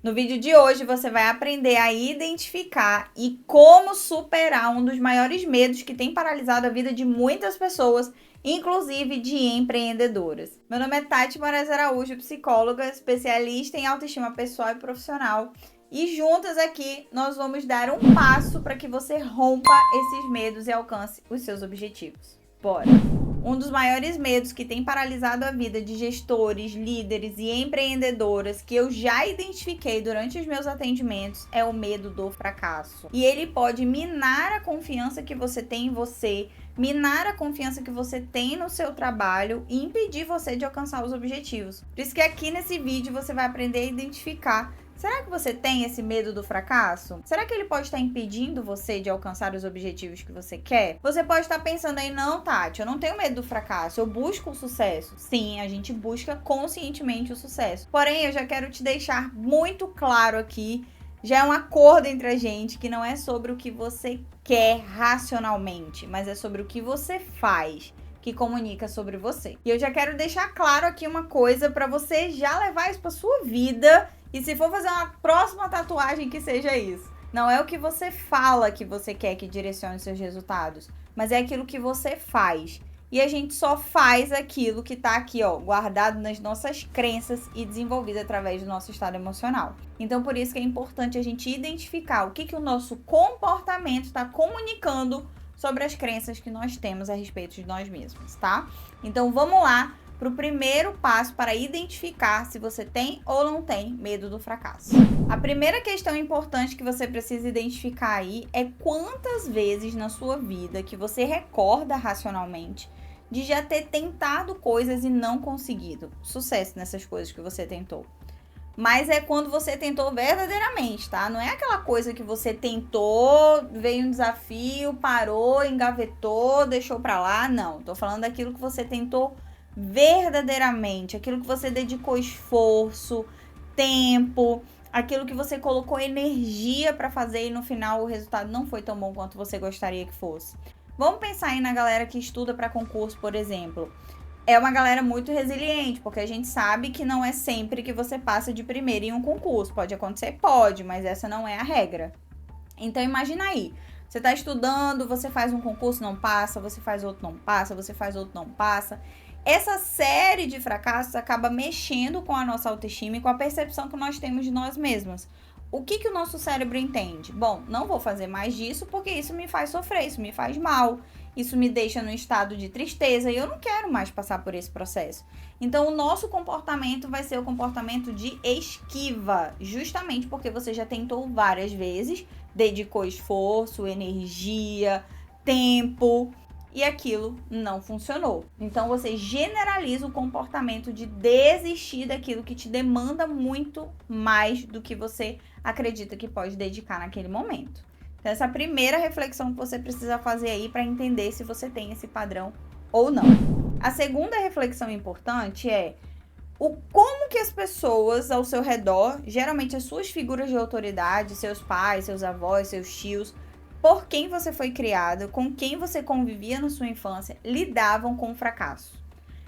No vídeo de hoje você vai aprender a identificar e como superar um dos maiores medos que tem paralisado a vida de muitas pessoas, inclusive de empreendedoras. Meu nome é Tati Moraes Araújo, psicóloga, especialista em autoestima pessoal e profissional. E juntas aqui nós vamos dar um passo para que você rompa esses medos e alcance os seus objetivos. Bora! Um dos maiores medos que tem paralisado a vida de gestores, líderes e empreendedoras que eu já identifiquei durante os meus atendimentos é o medo do fracasso. E ele pode minar a confiança que você tem em você, minar a confiança que você tem no seu trabalho e impedir você de alcançar os objetivos. Por isso que aqui nesse vídeo você vai aprender a identificar: será que você tem esse medo do fracasso? Será que ele pode estar impedindo você de alcançar os objetivos que você quer? Você pode estar pensando aí: não, Tati, eu não tenho medo do fracasso, eu busco o sucesso. Sim, a gente busca conscientemente o sucesso. Porém, eu já quero te deixar muito claro aqui, já é um acordo entre a gente, que não é sobre o que você quer racionalmente, mas é sobre o que você faz, que comunica sobre você. E eu já quero deixar claro aqui uma coisa para você já levar isso para sua vida. E se for fazer uma próxima tatuagem, que seja isso. Não é o que você fala que você quer que direcione os seus resultados, mas é aquilo que você faz. E a gente só faz aquilo que tá aqui, ó, guardado nas nossas crenças e desenvolvido através do nosso estado emocional. Então, por isso que é importante a gente identificar o que o nosso comportamento está comunicando sobre as crenças que nós temos a respeito de nós mesmos, tá? Então, vamos lá para o primeiro passo para identificar se você tem ou não tem medo do fracasso. A primeira questão importante que você precisa identificar aí é quantas vezes na sua vida que você recorda racionalmente de já ter tentado coisas e não conseguido sucesso nessas coisas que você tentou. Mas é quando você tentou verdadeiramente, tá? Não é aquela coisa que você tentou, veio um desafio, parou, engavetou, deixou pra lá. Não, tô falando daquilo que você tentou verdadeiramente, aquilo que você dedicou esforço, tempo, aquilo que você colocou energia para fazer e no final o resultado não foi tão bom quanto você gostaria que fosse. Vamos pensar aí na galera que estuda para concurso, por exemplo. É uma galera muito resiliente, porque a gente sabe que não é sempre que você passa de primeira em um concurso. Pode acontecer? Pode, mas essa não é a regra. Então imagina aí, você está estudando, você faz um concurso, não passa, você faz outro, não passa, você faz outro, não passa. Essa série de fracassos acaba mexendo com a nossa autoestima e com a percepção que nós temos de nós mesmas. O que o nosso cérebro entende? Bom, não vou fazer mais disso porque isso me faz sofrer, isso me faz mal, isso me deixa num estado de tristeza e eu não quero mais passar por esse processo. Então, o nosso comportamento vai ser o comportamento de esquiva, justamente porque você já tentou várias vezes, dedicou esforço, energia, tempo, e aquilo não funcionou. Então você generaliza o comportamento de desistir daquilo que te demanda muito mais do que você acredita que pode dedicar naquele momento. Então essa é a primeira reflexão que você precisa fazer aí para entender se você tem esse padrão ou não. A segunda reflexão importante é como que as pessoas ao seu redor, geralmente as suas figuras de autoridade, seus pais, seus avós, seus tios, por quem você foi criado, com quem você convivia na sua infância, lidavam com o fracasso.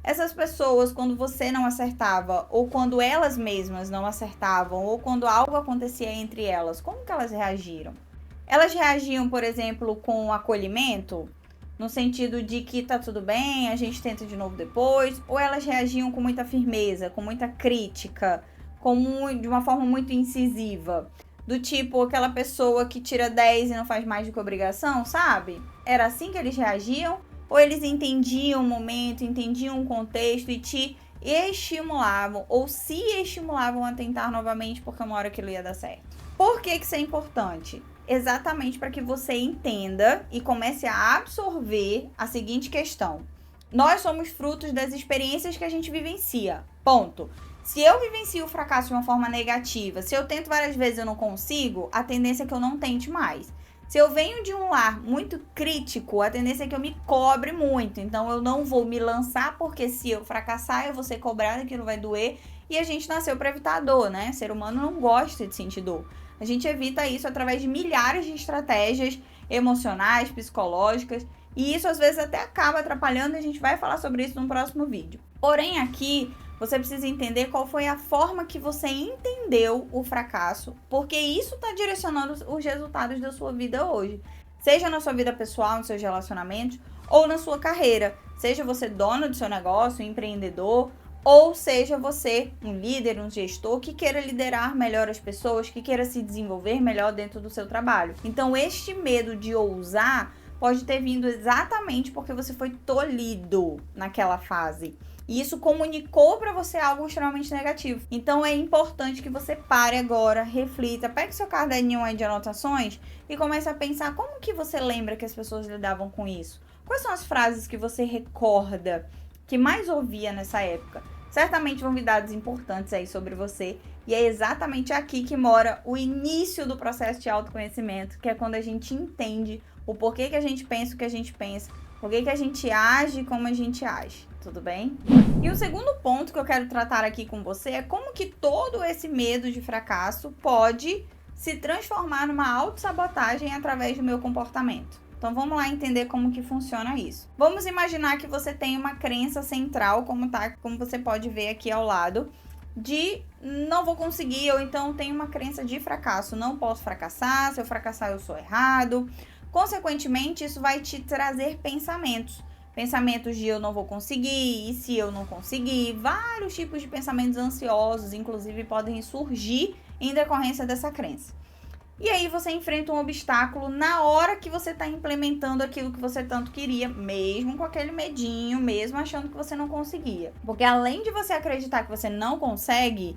Essas pessoas, quando você não acertava, ou quando elas mesmas não acertavam, ou quando algo acontecia entre elas, como que elas reagiram? Elas reagiam, por exemplo, com acolhimento, no sentido de que tá tudo bem, a gente tenta de novo depois, ou elas reagiam com muita firmeza, com muita crítica, de uma forma muito incisiva? Do tipo, aquela pessoa que tira 10 e não faz mais do que obrigação, sabe? Era assim que eles reagiam? Ou eles entendiam o momento, entendiam o contexto e te estimulavam, ou se estimulavam a tentar novamente porque uma hora aquilo ia dar certo? Por que isso é importante? Exatamente para que você entenda e comece a absorver a seguinte questão: nós somos frutos das experiências que a gente vivencia. Ponto. Se eu vivencio o fracasso de uma forma negativa, se eu tento várias vezes e eu não consigo, a tendência é que eu não tente mais. Se eu venho de um lar muito crítico, a tendência é que eu me cobre muito. Então eu não vou me lançar, porque se eu fracassar, eu vou ser cobrada, aquilo vai doer. E a gente nasceu para evitar dor, né? O ser humano não gosta de sentir dor. A gente evita isso através de milhares de estratégias emocionais, psicológicas. E isso às vezes até acaba atrapalhando, e a gente vai falar sobre isso no próximo vídeo. Porém aqui Você precisa entender qual foi a forma que você entendeu o fracasso, porque isso está direcionando os resultados da sua vida hoje. Seja na sua vida pessoal, nos seus relacionamentos, ou na sua carreira. Seja você dono do seu negócio, empreendedor, ou seja você um líder, um gestor que queira liderar melhor as pessoas, que queira se desenvolver melhor dentro do seu trabalho. Então, este medo de ousar pode ter vindo exatamente porque você foi tolhido naquela fase. E isso comunicou para você algo extremamente negativo. Então é importante que você pare agora, reflita, pegue seu caderninho aí de anotações e comece a pensar como que você lembra que as pessoas lidavam com isso. Quais são as frases que você recorda, que mais ouvia nessa época? Certamente vão vir dados importantes aí sobre você. E é exatamente aqui que mora o início do processo de autoconhecimento, que é quando a gente entende o porquê que a gente pensa o que a gente pensa, por que a gente age como a gente age, tudo bem? E o segundo ponto que eu quero tratar aqui com você é como que todo esse medo de fracasso pode se transformar numa autossabotagem através do meu comportamento. Então vamos lá entender como que funciona isso. Vamos imaginar que você tem uma crença central, como você pode ver aqui ao lado, de não vou conseguir, ou então tem uma crença de fracasso, não posso fracassar, se eu fracassar eu sou errado. Consequentemente, isso vai te trazer pensamentos de eu não vou conseguir, e se eu não conseguir, vários tipos de pensamentos ansiosos, inclusive, podem surgir em decorrência dessa crença. E aí você enfrenta um obstáculo na hora que você está implementando aquilo que você tanto queria, mesmo com aquele medinho, mesmo achando que você não conseguia. Porque além de você acreditar que você não consegue,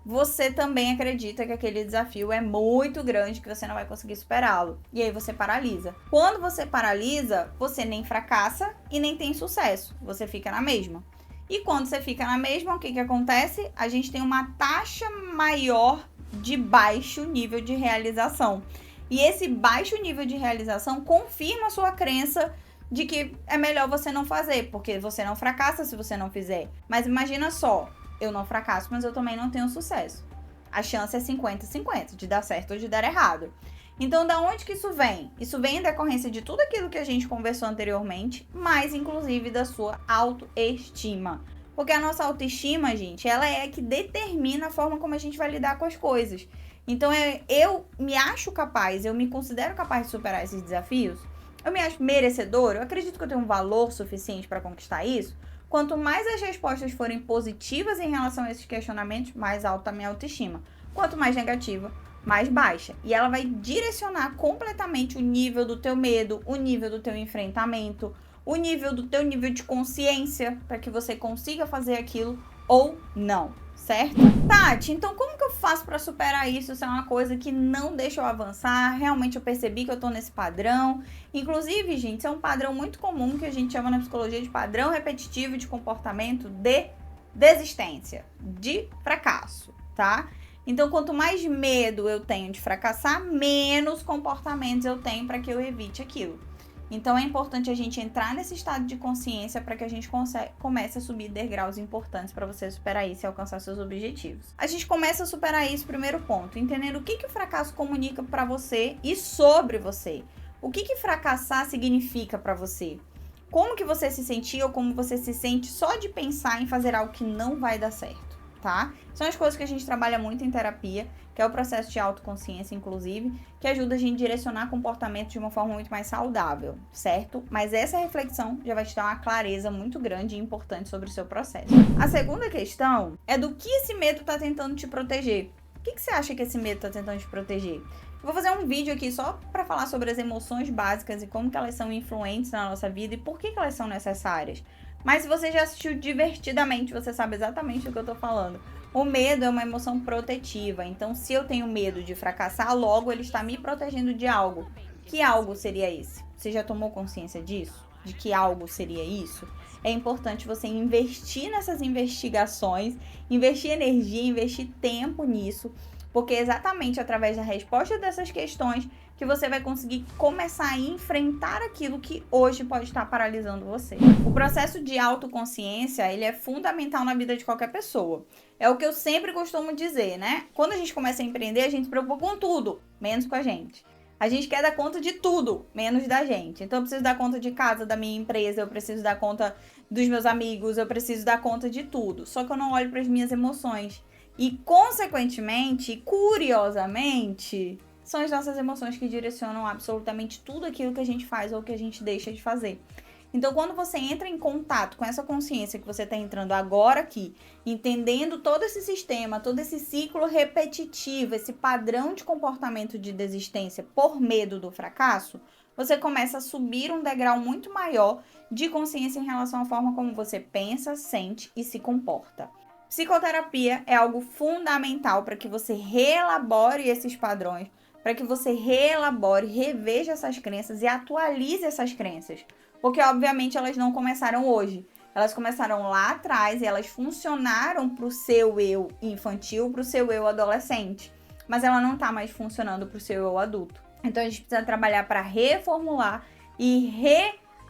você também acredita que aquele desafio é muito grande, que você não vai conseguir superá-lo. E aí você paralisa. Quando você paralisa, você nem fracassa e nem tem sucesso. Você fica na mesma. E quando você fica na mesma, o que acontece? A gente tem uma taxa maior de baixo nível de realização. E esse baixo nível de realização confirma a sua crença de que é melhor você não fazer, porque você não fracassa se você não fizer. Mas imagina só, eu não fracasso, mas eu também não tenho sucesso. A chance é 50-50, de dar certo ou de dar errado. Então, da onde que isso vem? Isso vem em decorrência de tudo aquilo que a gente conversou anteriormente, mas inclusive da sua autoestima. Porque a nossa autoestima, gente, ela é que determina a forma como a gente vai lidar com as coisas. Então, eu me acho capaz, eu me considero capaz de superar esses desafios, eu me acho merecedor, eu acredito que eu tenho um valor suficiente para conquistar isso. Quanto mais as respostas forem positivas em relação a esses questionamentos, mais alta a minha autoestima. Quanto mais negativa, mais baixa. E ela vai direcionar completamente o nível do teu medo, o nível do teu enfrentamento, o nível do teu nível de consciência, para que você consiga fazer aquilo ou não, certo? Tati, então como que eu faço para superar isso? Isso é uma coisa que não deixa eu avançar. Realmente eu percebi que eu tô nesse padrão. Inclusive, gente, isso é um padrão muito comum que a gente chama na psicologia de padrão repetitivo de comportamento de desistência, de fracasso, tá? Então, quanto mais medo eu tenho de fracassar, menos comportamentos eu tenho para que eu evite aquilo. Então, é importante a gente entrar nesse estado de consciência para que a gente comece a subir degraus importantes para você superar isso e alcançar seus objetivos. A gente começa a superar isso, primeiro ponto, entendendo o que o fracasso comunica para você e sobre você. O que fracassar significa para você? Como que você se sentia ou como você se sente só de pensar em fazer algo que não vai dar certo, tá? São as coisas que a gente trabalha muito em terapia, que é o processo de autoconsciência, inclusive, que ajuda a gente a direcionar comportamento de uma forma muito mais saudável, certo? Mas essa reflexão já vai te dar uma clareza muito grande e importante sobre o seu processo. A segunda questão é do que esse medo está tentando te proteger. O que você acha que esse medo está tentando te proteger? Eu vou fazer um vídeo aqui só para falar sobre as emoções básicas e como que elas são influentes na nossa vida e por que elas são necessárias. Mas se você já assistiu Divertidamente, você sabe exatamente do que eu tô falando. O medo é uma emoção protetiva, então se eu tenho medo de fracassar, logo ele está me protegendo de algo. Que algo seria esse? Você já tomou consciência disso? De que algo seria isso? É importante você investir nessas investigações, investir energia, investir tempo nisso, porque é exatamente através da resposta dessas questões que você vai conseguir começar a enfrentar aquilo que hoje pode estar paralisando você. O processo de autoconsciência, ele é fundamental na vida de qualquer pessoa. É o que eu sempre costumo dizer, né? Quando a gente começa a empreender, a gente se preocupa com tudo, menos com a gente. A gente quer dar conta de tudo, menos da gente. Então eu preciso dar conta de casa, da minha empresa, eu preciso dar conta dos meus amigos, eu preciso dar conta de tudo. Só que eu não olho para as minhas emoções. E, consequentemente, curiosamente, são as nossas emoções que direcionam absolutamente tudo aquilo que a gente faz ou que a gente deixa de fazer. Então, quando você entra em contato com essa consciência que você está entrando agora aqui, entendendo todo esse sistema, todo esse ciclo repetitivo, esse padrão de comportamento de desistência por medo do fracasso, você começa a subir um degrau muito maior de consciência em relação à forma como você pensa, sente e se comporta. Psicoterapia é algo fundamental para que você reelabore esses padrões, para que você reelabore, reveja essas crenças e atualize essas crenças. Porque, obviamente, elas não começaram hoje. Elas começaram lá atrás e elas funcionaram para o seu eu infantil, para o seu eu adolescente. Mas ela não está mais funcionando para o seu eu adulto. Então, a gente precisa trabalhar para reformular e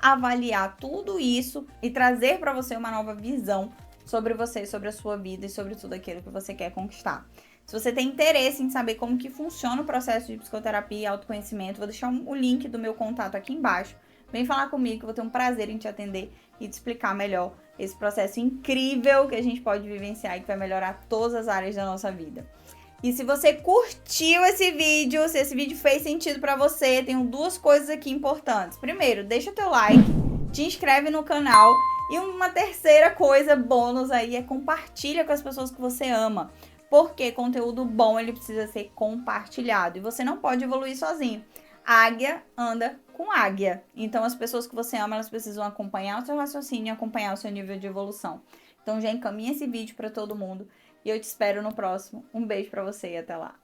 reavaliar tudo isso e trazer para você uma nova visão sobre você, sobre a sua vida e sobre tudo aquilo que você quer conquistar. Se você tem interesse em saber como que funciona o processo de psicoterapia e autoconhecimento, vou deixar o link do meu contato aqui embaixo. Vem falar comigo que eu vou ter um prazer em te atender e te explicar melhor esse processo incrível que a gente pode vivenciar e que vai melhorar todas as áreas da nossa vida. E se você curtiu esse vídeo, se esse vídeo fez sentido pra você, tenho duas coisas aqui importantes. Primeiro, deixa o teu like, te inscreve no canal e uma terceira coisa bônus aí é compartilha com as pessoas que você ama. Porque conteúdo bom, ele precisa ser compartilhado e você não pode evoluir sozinho. Águia anda com águia. Então, as pessoas que você ama, elas precisam acompanhar o seu raciocínio e acompanhar o seu nível de evolução. Então, já encaminha esse vídeo para todo mundo e eu te espero no próximo. Um beijo para você e até lá.